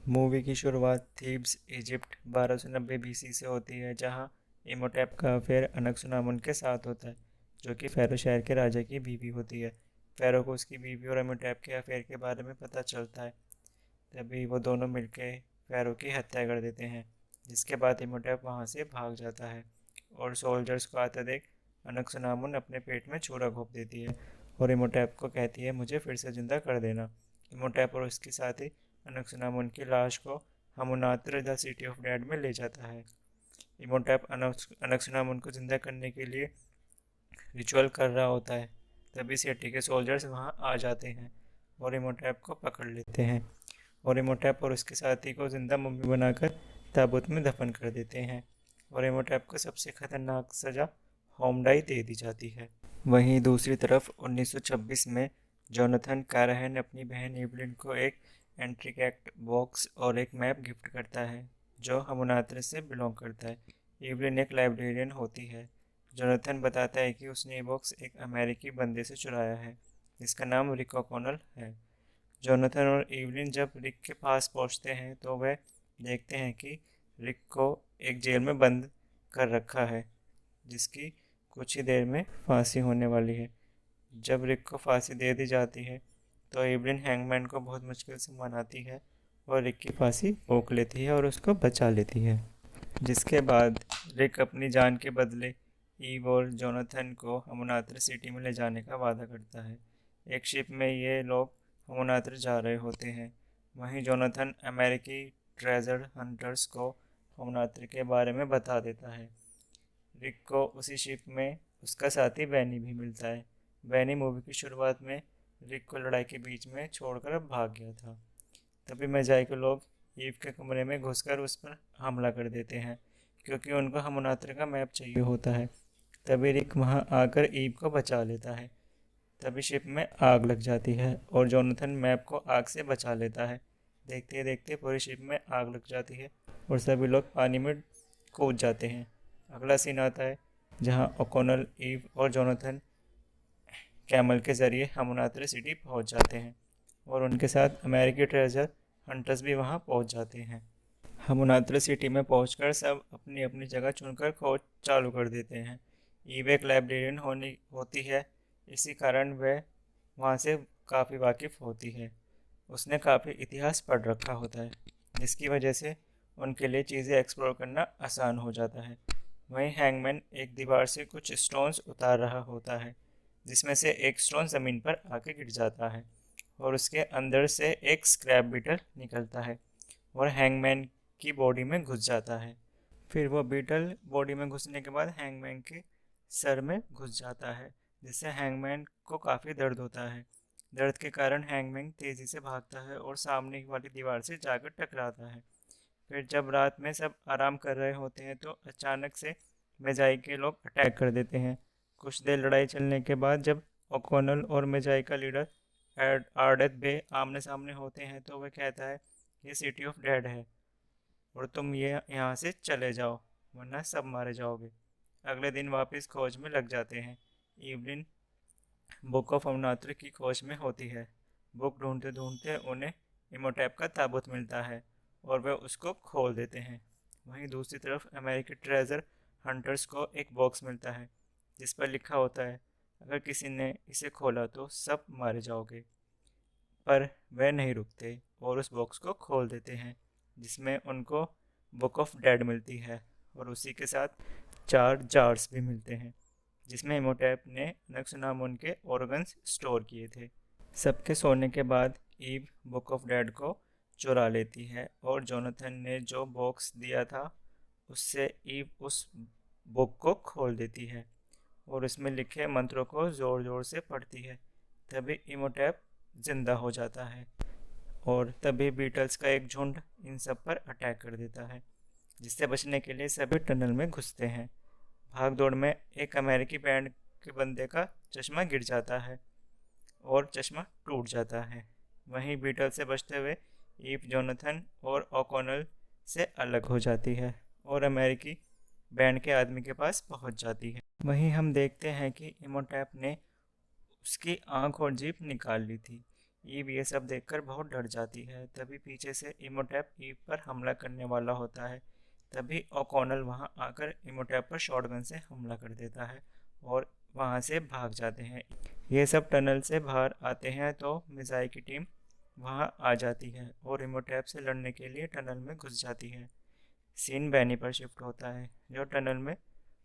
Movie की शुरुआत Thebes Egypt 1290 BC से होती है, जहां इमोटेप का अफेयर अनक्सुनामुन के साथ होता है, जो कि फ़ैरो शहर के राजा की बीवी होती है। फ़ैरो को उसकी बीवी और इमोटेप के अफेयर के बारे में पता चलता है। तभी वो दोनों मिलकर फ़ैरो की हत्या कर देते हैं, जिसके बाद इमोटेप वहां से भाग जाता है और सोल्जर्स को आते देख अनक्सुनामुन अपने पेट में छुरा घोंप देती है और इमोटेप को कहती है, मुझे फिर से जिंदा कर देना। इमोटेप और उसके साथी अनक्सुनामुन की लाश को हमुनात्र द सिटी ऑफ डेड में ले जाता है। इमोटेप अनक्सुनामुन को जिंदा करने के लिए रिचुअल कर रहा होता है। तभी सिटी के सोल्जर्स वहां आ जाते हैं और इमोटेप को पकड़ लेते हैं और इमोटेप और उसके साथी को जिंदा मम्मी बनाकर ताबूत में दफन कर देते हैं और इमोटेप को सबसे खतरनाक सजा होमडाई दे दी जाती है। वहीं दूसरी तरफ 1926 में जोनाथन काराहन अपनी बहन इवलिन को एक एंट्रीकैक्ट बॉक्स और एक मैप गिफ्ट करता है, जो हमुनात्र से बिलोंग करता है। इवलिन एक लाइब्रेरियन होती है। जोनाथन बताता है कि उसने ये बॉक्स एक अमेरिकी बंदे से चुराया है, जिसका नाम रिक ओकॉनल है। जोनाथन और इवलिन जब रिक के पास पहुंचते हैं तो वह देखते हैं कि रिक को एक जेल में बंद कर रखा है, जिसकी कुछ ही देर में फांसी होने वाली है। जब रिक को फांसी दे दी जाती है तो इवलिन हैंगमैन को बहुत मुश्किल से मनाती है और रिक की फांसी रोक लेती है और उसको बचा लेती है। जिसके बाद रिक अपनी जान के बदले ईव और जोनाथन को हमुनात्र सिटी में ले जाने का वादा करता है। एक शिप में ये लोग हमुनात्र जा रहे होते हैं। वहीं जोनाथन अमेरिकी ट्रेजर हंटर्स को हमुनात्र के बारे में बता देता है। रिक को उसी शिप में उसका साथी बैनी भी मिलता है। बैनी मूवी की शुरुआत में रिक को लड़ाई के बीच में छोड़कर भाग गया था। तभी मेजाई के लोग ईव के कमरे में घुसकर उस पर हमला कर देते हैं, क्योंकि उनको हमुनात्र का मैप चाहिए होता है। तभी रिक वहां आकर ईव को बचा लेता है। तभी शिप में आग लग जाती है और जोनाथन मैप को आग से बचा लेता है। देखते देखते पूरी शिप में आग लग जाती है और सभी लोग पानी में कूद जाते हैं। अगला सीन आता है जहां ओकोनल, ईव और जोनाथन कैमल के जरिए हमुनात्र सिटी पहुंच जाते हैं और उनके साथ अमेरिकी ट्रेजर हंटर्स भी वहां पहुंच जाते हैं। हमुनात्र सिटी में पहुंचकर सब अपनी अपनी जगह चुनकर खोज चालू कर देते हैं। ईव एक लाइब्रेरियन होनी होती है, इसी कारण वह वहाँ से काफ़ी वाकिफ़ होती है। उसने काफ़ी इतिहास पढ़ रखा होता है, जिसकी वजह से उनके लिए चीज़ें एक्सप्लोर करना आसान हो जाता है। वहीं हैंगमैन एक दीवार से कुछ स्टोन्स उतार रहा होता है, जिसमें से एक स्टोन ज़मीन पर आके गिर जाता है और उसके अंदर से एक स्क्रैप बीटल निकलता है और हैंगमैन की बॉडी में घुस जाता है। फिर वो बीटल बॉडी में घुसने के बाद हैंगमैन के सर में घुस जाता है, जिससे हैंगमैन को काफ़ी दर्द होता है। दर्द के कारण हैंगमैन तेज़ी से भागता है और सामने वाली दीवार से जाकर टकराता है। फिर जब रात में सब आराम कर रहे होते हैं तो अचानक से मेजाई के लोग अटैक कर देते हैं। कुछ देर लड़ाई चलने के बाद जब ओकोनल और मेजाई का लीडर आर्डेथ बे आमने सामने होते हैं तो वह कहता है, ये सिटी ऑफ डेड है और तुम ये यहाँ से चले जाओ, वरना सब मारे जाओगे। अगले दिन वापस खोज में लग जाते हैं। इवलिन बुक ऑफ अवनात्र की खोज में होती है। बुक ढूंढते ढूंढते उन्हें इमोटेप का ताबूत मिलता है और वे उसको खोल देते हैं। वहीं दूसरी तरफ अमेरिकी ट्रेजर हंटर्स को एक बॉक्स मिलता है, जिस पर लिखा होता है, अगर किसी ने इसे खोला तो सब मारे जाओगे। पर वे नहीं रुकते और उस बॉक्स को खोल देते हैं, जिसमें उनको बुक ऑफ डेड मिलती है और उसी के साथ 4 जार्स भी मिलते हैं, जिसमें इमोटेप ने नक्सुनामुन के ऑर्गन्स स्टोर किए थे। सबके सोने के बाद ईव बुक ऑफ डेड को चुरा लेती है और जोनाथन ने जो बॉक्स दिया था उससे ईव उस बुक को खोल देती है और उसमें लिखे मंत्रों को ज़ोर ज़ोर से पढ़ती है। तभी इमोटेप जिंदा हो जाता है और तभी बीटल्स का एक झुंड इन सब पर अटैक कर देता है, जिससे बचने के लिए सभी टनल में घुसते हैं। भाग दौड़ में एक अमेरिकी बैंड के बंदे का चश्मा गिर जाता है और चश्मा टूट जाता है। वहीं बीटल से बचते हुए ईव जोनाथन और ओकोनल से अलग हो जाती है और अमेरिकी बैंड के आदमी के पास पहुंच जाती है। वहीं हम देखते हैं कि इमोटेप ने उसकी आंख और जीभ निकाल ली थी। ईव ये सब देखकर बहुत डर जाती है। तभी पीछे से इमोटेप ईव पर हमला करने वाला होता है। तभी ओकॉनल वहां आकर इमोटेप पर शॉटगन से हमला कर देता है और वहां से भाग जाते हैं। ये सब टनल से बाहर आते हैं तो मिज़ाई की टीम वहां आ जाती है और इमोटेप से लड़ने के लिए टनल में घुस जाती है। सीन बैनी पर शिफ्ट होता है जो टनल में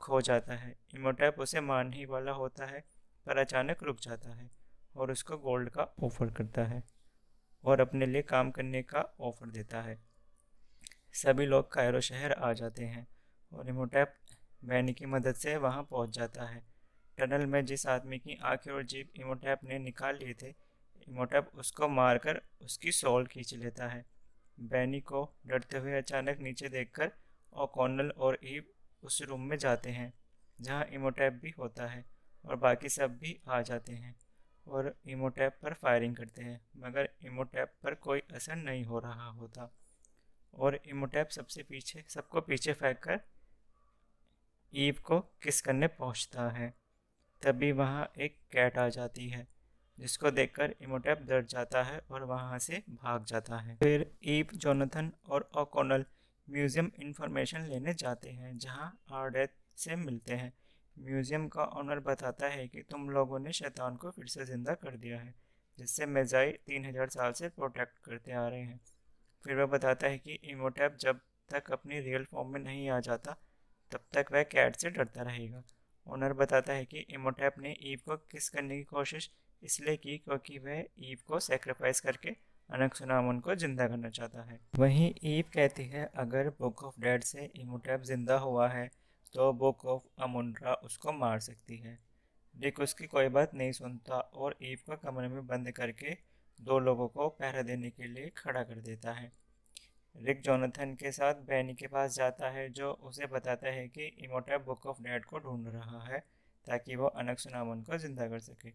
खो जाता है। इमोटेप उसे मारने ही वाला होता है पर अचानक रुक जाता है और उसको गोल्ड का ऑफर करता है और अपने लिए काम करने का ऑफर देता है। सभी लोग कायरो शहर आ जाते हैं और इमोटेप बैनी की मदद से वहां पहुंच जाता है। टनल में जिस आदमी की आंखें और जीभ इमोटेप ने निकाल लिए थे, इमोटेप उसको मारकर उसकी सोल खींच लेता है। बैनी को डरते हुए अचानक नीचे देखकर ओकॉनल और ईव उस रूम में जाते हैं जहां इमोटेप भी होता है और बाकी सब भी आ जाते हैं और इमोटेप पर फायरिंग करते हैं, मगर इमोटेप पर कोई असर नहीं हो रहा होता और इमोटेप सबको पीछे फेंक कर ईव को किस करने पहुंचता है। तभी वहां एक कैट आ जाती है जिसको देखकर इमोटेप डर जाता है और वहां से भाग जाता है। फिर ईव, जोनाथन और ओकॉनल म्यूजियम इंफॉर्मेशन लेने जाते हैं जहां आर्डेथ से मिलते हैं। म्यूजियम का ऑनर बताता है कि तुम लोगों ने शैतान को फिर से जिंदा कर दिया है जिससे मेजाई 3000 साल से प्रोटेक्ट करते आ रहे हैं। फिर वह बताता है कि इमोटेप जब तक अपनी रियल फॉर्म में नहीं आ जाता तब तक वह कैट से डरता रहेगा। ओनर बताता है कि इमोटेप ने ईव को किस करने की कोशिश इसलिए की क्योंकि वह ईव को सेक्रीफाइस करके अनक्सुनामन को जिंदा करना चाहता है। वहीं ईव कहती है अगर बुक ऑफ डेड से इमोटेप जिंदा हुआ है तो बुक ऑफ अमुंड्रा उसको मार सकती है। रिक उसकी कोई बात नहीं सुनता और ईव को कमरे में बंद करके दो लोगों को पहरा देने के लिए खड़ा कर देता है। रिक जोनाथन के साथ बैनी के पास जाता है जो उसे बताता है कि इमोटेप बुक ऑफ डेड को ढूंढ रहा है ताकि वो अनक्सुनामन को जिंदा कर सके।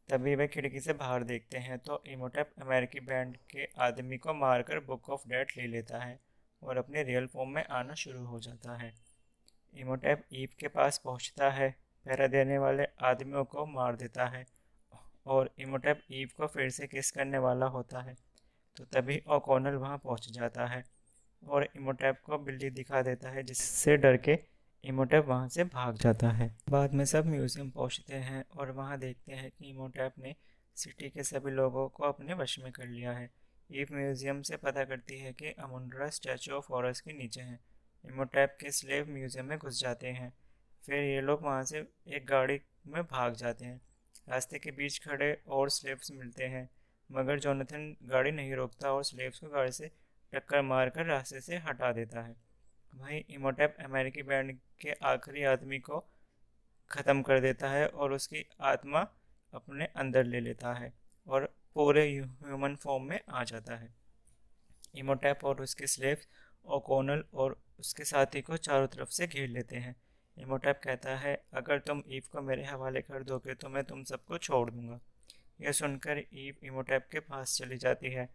तभी वे खिड़की से बाहर देखते हैं तो इमोटेप अमेरिकी बैंड के आदमी को मारकर बुक ऑफ डेड ले लेता है और अपने रियल फॉर्म में आना शुरू हो जाता है। इमोटेप ईव के पास पहुंचता है, पहरा देने वाले आदमियों को मार देता है और इमोटेप ईव को फिर से किस करने वाला होता है। तो तभी ओकॉनल वहां पहुंच जाता है और इमोटेप को बिल्ली दिखा देता है जिससे डर के इमोटेप वहां से भाग जाता है। बाद में सब म्यूजियम पहुंचते हैं और वहां देखते हैं कि इमोटेप ने सिटी के सभी लोगों को अपने वश में कर लिया है। ईव म्यूजियम से पता करती है कि अमुंड्रा स्टैचू ऑफ हॉरस के नीचे है। इमोटेप के स्लेव म्यूजियम में घुस जाते हैं। फिर ये लोग वहां से एक गाड़ी में भाग जाते हैं। रास्ते के बीच खड़े और स्लेव्स मिलते हैं मगर जोनाथन गाड़ी नहीं रोकता और स्लेव्स को गाड़ी से टक्कर मारकर रास्ते से हटा देता है। वहीं इमोटेप अमेरिकी बैंड के आखिरी आदमी को ख़त्म कर देता है और उसकी आत्मा अपने अंदर ले लेता है और पूरे ह्यूमन फॉर्म में आ जाता है। इमोटेप और उसके स्लेव्स ओकॉनल और उसके साथी को चारों तरफ से घेर लेते हैं। इमोटेप कहता है अगर तुम ईव को मेरे हवाले कर दोगे तो मैं तुम सबको छोड़ दूंगा। यह सुनकर ईव इमोटेप के पास चली जाती है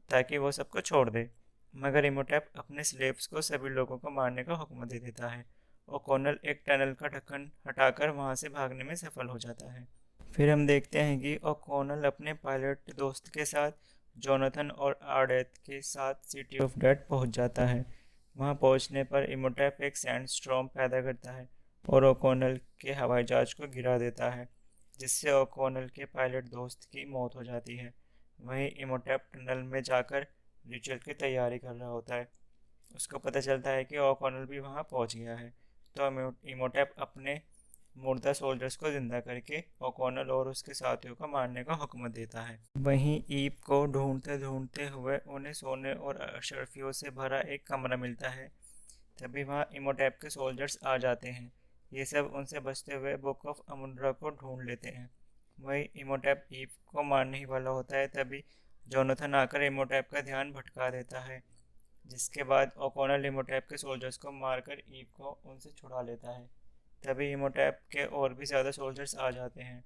ताकि वो सबको छोड़ दे, मगर इमोटेप अपने स्लेव्स को सभी लोगों को मारने का हुक्म दे देता है। ओकॉनल एक टनल का ढक्कन हटाकर वहां से भागने में सफल हो जाता है। फिर हम देखते हैं कि ओकॉनल अपने पायलट दोस्त के साथ जोनाथन और आर्डेथ के साथ सिटी ऑफ डेड पहुंच जाता है। वहां पहुंचने पर इमोटेप एक सैंड स्टॉर्म पैदा करता है और ओकॉनल के हवाई जहाज को गिरा देता है जिससे ओकॉनल के पायलट दोस्त की मौत हो जाती है। वहीं इमोटेप टनल में जाकर रिचुअल की तैयारी कर रहा होता है। उसको पता चलता है कि ओकॉनल भी वहां पहुंच गया है तो इमोटेप अपने मुर्दा सोल्जर्स को जिंदा करके ओकॉनल और उसके साथियों को मारने का हुक्म देता है। वहीं ईव को ढूंढते ढूंढते हुए उन्हें सोने और अशरफियों से भरा एक कमरा मिलता है। तभी वहां इमोटेप के सोल्जर्स आ जाते हैं। ये सब उनसे बचते हुए बुक ऑफ अमुंड्रा को ढूंढ लेते हैं। वही इमोटेप ईव को मारने ही वाला होता है तभी जोनाथन आकर इमोटेप का ध्यान भटका देता है, जिसके बाद ओकॉनल इमोटेप के सोल्जर्स को मारकर ईव को उनसे छुड़ा लेता है। तभी इमोटेप के और भी ज़्यादा सोल्जर्स आ जाते हैं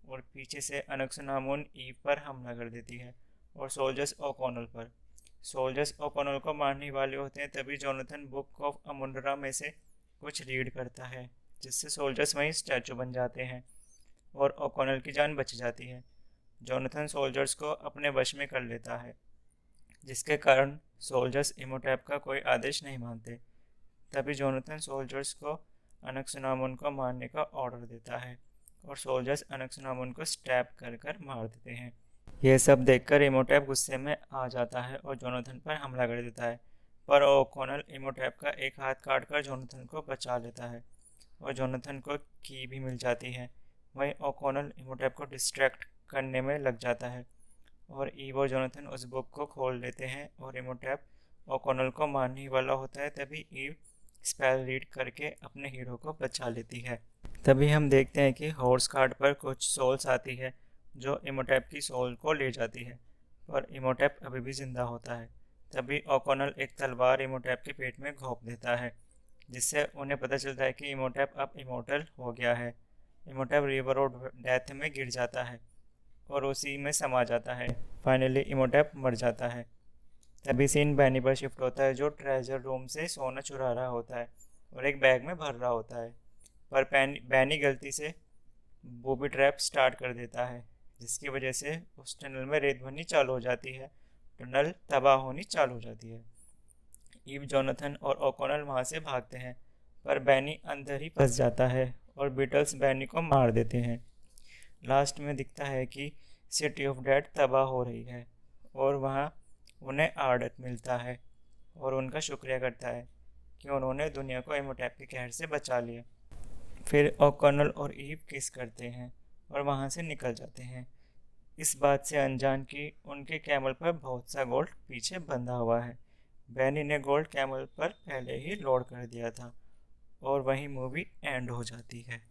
और पीछे से अनक्सुनामुन ईव पर हमला कर देती है और सोल्जर्स ओकॉनल पर। सोल्जर्स ओकॉनल को मारने वाले होते हैं तभी जोनाथन बुक ऑफ अमुंड्रा में से कुछ रीड करता है जिससे सोल्जर्स वहीं स्टैचू बन जाते हैं और ओकॉनल की जान बच जाती है। जोनाथन सोल्जर्स को अपने वश में कर लेता है, जिसके कारण सोल्जर्स इमोटैप का कोई आदेश नहीं मानते। तभी जोनाथन सोल्जर्स को अनक्सुनामुन को मारने का ऑर्डर देता है और सोल्जर्स अनक्सुनामुन को स्टैब कर कर मार देते हैं। यह सब देखकर इमोटैप गुस्से में आ जाता है और जोनाथन पर हमला कर देता है, पर ओकॉनल इमोटैप का एक हाथ काटकर जोनाथन को बचा लेता है और जोनाथन को की भी मिल जाती है। वहीं ओकॉनल इमोटैप को डिस्ट्रैक्ट करने में लग जाता है और ईव और जोनाथन उस बुक को खोल लेते हैं और इमोटैप ओकॉनल को मारने ही वाला होता है। तभी ईव स्पेल रीड करके अपने हीरो को बचा लेती है। तभी हम देखते हैं कि हॉर्स कार्ड पर कुछ सोल्स आती है जो इमोटैप की सोल को ले जाती है, पर इमोटैप अभी भी जिंदा होता है। तभी ओकॉनल एक तलवार इमोटैप के पेट में घोंप देता है, जिससे उन्हें पता चलता है कि इमोटैप अब इमोर्टल हो गया है। इमोटैप रिवर ऑफ डेथ में गिर जाता है और उसी में समा जाता है। फाइनली इमोटैप मर जाता है। तभी सीन बैनी पर शिफ्ट होता है, जो ट्रेजर रूम से सोना चुरा रहा होता है और एक बैग में भर रहा होता है, पर बैनी गलती से बूबी ट्रैप स्टार्ट कर देता है, जिसकी वजह से उस टनल में रेत भरनी चालू हो जाती है। टनल तबाह होनी चालू हो जाती है। ईव, जोनाथन और ओकॉनल वहां से भागते हैं, पर बैनी अंदर ही फंस जाता है और बीटल्स बैनी को मार देते हैं। लास्ट में दिखता है कि सिटी ऑफ डेड तबाह हो रही है और वहाँ उन्हें आर्डत मिलता है और उनका शुक्रिया करता है कि उन्होंने दुनिया को इमोटैप के कहर से बचा लिया। फिर ओकॉनल और ईव किस करते हैं और वहाँ से निकल जाते हैं, इस बात से अनजान कि उनके कैमल पर बहुत सा गोल्ड पीछे बंधा हुआ है। बैनी ने गोल्ड कैमल पर पहले ही लोड कर दिया था और वहीं मूवी एंड हो जाती है।